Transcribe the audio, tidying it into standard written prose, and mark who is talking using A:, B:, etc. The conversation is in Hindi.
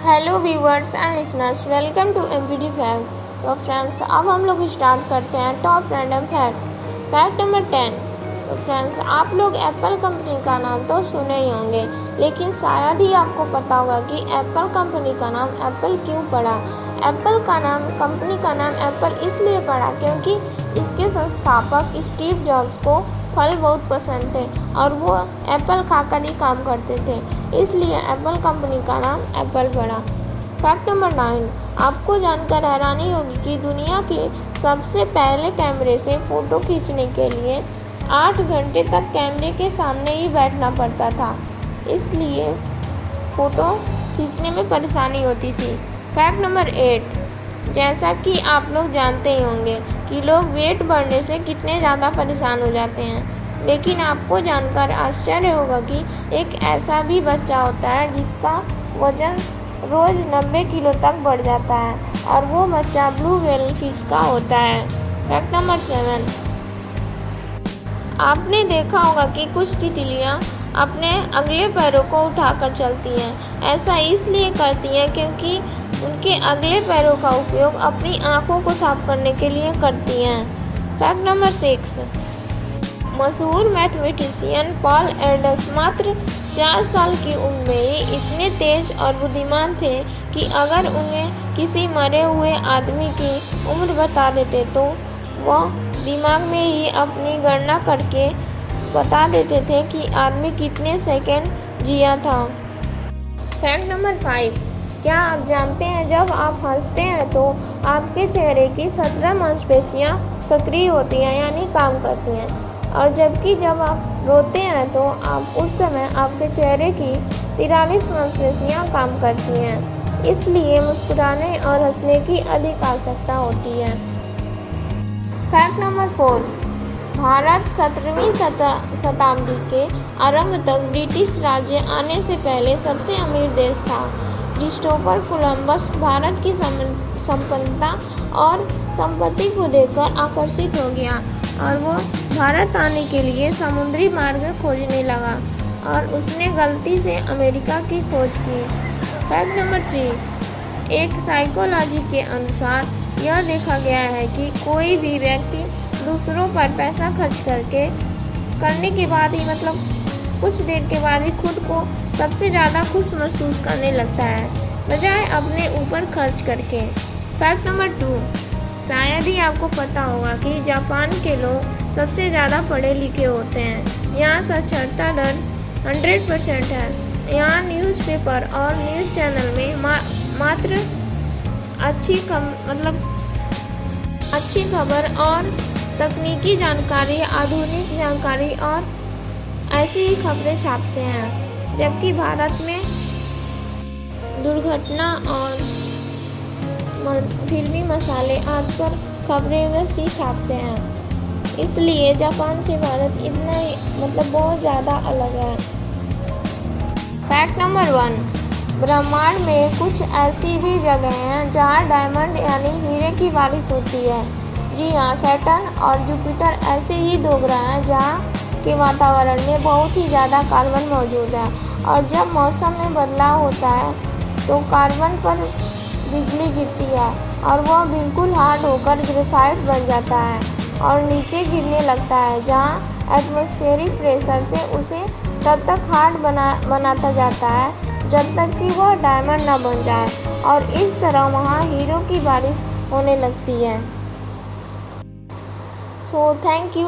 A: Hello viewers and listeners, welcome to MPD fact. तो फ्रेंड्स, अब हम लोग स्टार्ट करते हैं top random facts. Fact number 10। तो फ्रेंड्स, आप लोग एप्पल कंपनी का नाम तो सुने ही होंगे, लेकिन शायद ही आपको पता होगा कि एप्पल कंपनी का नाम एप्पल क्यों पड़ा। एप्पल का नाम, कंपनी का नाम एप्पल इसलिए पड़ा क्योंकि इसके संस्थापक स्टीव जॉब्स को फल बहुत पसंद थे और वो एप्पल खाकर ही काम करते थे, इसलिए एप्पल कंपनी का नाम एप्पल पड़ा। Fact number 9। आपको जानकर हैरानी होगी कि दुनिया के सबसे पहले कैमरे से फ़ोटो खींचने के लिए 8 घंटे तक कैमरे के सामने ही बैठना पड़ता था, इसलिए फ़ोटो खींचने में परेशानी होती थी। Fact number 8। जैसा कि आप लोग जानते ही होंगे कि लोग वेट बढ़ने से कितने ज़्यादा परेशान हो जाते हैं, लेकिन आपको जानकर आश्चर्य होगा कि एक ऐसा भी बच्चा होता है जिसका वज़न रोज़ 90 किलो तक बढ़ जाता है और वो बच्चा ब्लू व्हेल फिश का होता है। Fact number 7। आपने देखा होगा कि कुछ तितलियाँ अपने अगले पैरों को उठाकर चलती हैं। ऐसा इसलिए करती हैं क्योंकि उनके अगले पैरों का उपयोग अपनी आँखों को साफ करने के लिए करती हैं। Fact number 6। मशहूर मैथमेटिशियन पॉल एडल्स मात्र 4 साल की उम्र में ही इतने तेज और बुद्धिमान थे कि अगर उन्हें किसी मरे हुए आदमी की उम्र बता देते तो वह दिमाग में ही अपनी गणना करके बता देते थे कि आदमी कितने सेकंड जिया था। Fact number 5। क्या आप जानते हैं जब आप हंसते हैं तो आपके चेहरे की 17 मांसपेशियां सक्रिय होती हैं, यानी काम करती हैं, और जबकि जब आप रोते हैं तो उस समय आपके चेहरे की 43 मांसपेशियां काम करती हैं। इसलिए मुस्कुराने और हंसने की अधिक आवश्यकता होती है। Fact number 4। भारत 17वीं शताब्दी के आरंभ तक ब्रिटिश राज्य आने से पहले सबसे अमीर देश था। क्रिस्टोफर कोलंबस भारत की संपन्नता और संपत्ति को देखकर आकर्षित हो गया और वो भारत आने के लिए समुद्री मार्ग खोजने लगा और उसने गलती से अमेरिका की खोज की। Fact number 3। एक साइकोलॉजी के अनुसार यह देखा गया है कि कोई भी व्यक्ति दूसरों पर पैसा खर्च करने के बाद ही, मतलब कुछ देर के बाद ही खुद को सबसे ज़्यादा खुश महसूस करने लगता है, बजाय अपने ऊपर खर्च करके। Fact number 2। शायद ही आपको पता होगा कि जापान के लोग सबसे ज़्यादा पढ़े लिखे होते हैं। यहाँ साक्षरता दर 100% है। यहाँ न्यूज़पेपर और न्यूज़ चैनल में मात्र अच्छी खबर और तकनीकी जानकारी, आधुनिक जानकारी और ऐसी ही खबरें छापते हैं, जबकि भारत में दुर्घटना और फिल्मी मसाले आदि पर खबरें बस ही छापते हैं। इसलिए जापान से भारत इतना ही, बहुत ज़्यादा अलग है। Fact number 1। ब्रह्मांड में कुछ ऐसी भी जगह हैं जहां डायमंड यानी हीरे की बारिश होती है। जी हाँ, सैटर्न और जुपिटर ऐसे ही 2 ग्रह हैं जहां के वातावरण में बहुत ही ज़्यादा कार्बन मौजूद है, और जब मौसम में बदलाव होता है तो कार्बन पर बिजली गिरती है और वह बिल्कुल हार्ड होकर ग्रेफाइट बन जाता है और नीचे गिरने लगता है, जहां एटमॉस्फेरिक प्रेशर से उसे तब तक हार्ड बनाता जाता है जब तक कि वह डायमंड न बन जाए, और इस तरह वहाँ हीरो की बारिश होने लगती है। So thank you.